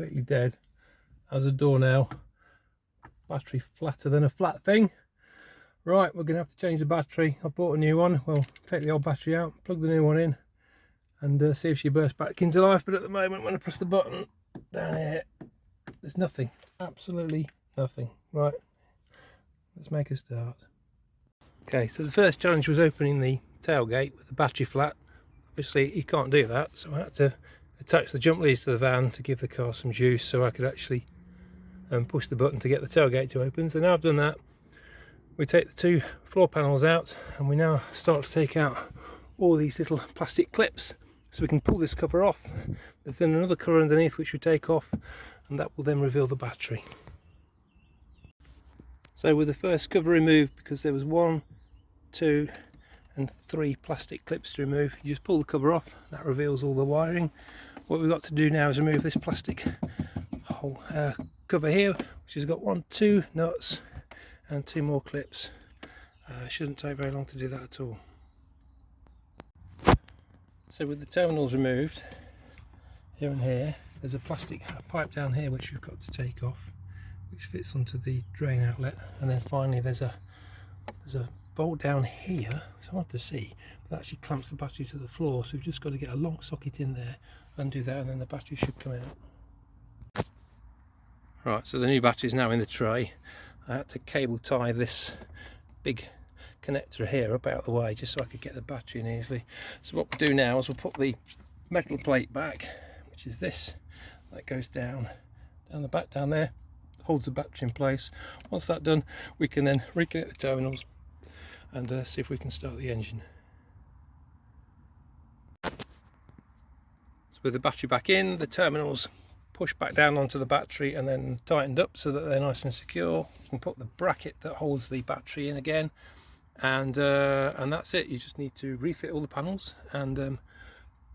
completely dead. As a door now, battery flatter than a flat thing. Right, we're going to have to change the battery. I bought a new one. We'll take the old battery out, plug the new one in, and see if she bursts back into life. But at the moment, when I press the button down here, there's nothing, absolutely nothing. Right, let's make a start. Okay, so the first challenge was opening the tailgate with the battery flat. Obviously you can't do that, so I had to attach the jump leads to the van to give the car some juice so I could actually push the button to get the tailgate to open. So now I've done that, we take the two floor panels out and we now start to take out all these little plastic clips so we can pull this cover off. There's then another cover underneath which we take off, and that will then reveal the battery. So with the first cover removed, because there was 1, 2 and 3 plastic clips to remove, you just pull the cover off, that reveals all the wiring. What we've got to do now is remove this plastic whole cover here, which has got 1, 2 nuts and 2 more clips. Shouldn't take very long to do that at all. So with the terminals removed here and here, there's a plastic pipe down here which we've got to take off, which fits onto the drain outlet, and then finally there's a bolt down here. It's hard to see, but that actually clamps the battery to the floor, so we've just got to get a long socket in there, undo that, and then the battery should come out. Right, so the new battery is now in the tray. I had to cable tie this big connector here up out of the way just so I could get the battery in easily. So what we'll do now is we'll put the metal plate back, which is this, that goes down the back down there, holds the battery in place. Once that's done, we can then reconnect the terminals and see if we can start the engine. So with the battery back in, the terminals push back down onto the battery and then tightened up so that they're nice and secure. You can put the bracket that holds the battery in again, and that's it. You just need to refit all the panels and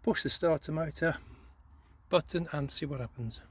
push the starter motor button and see what happens.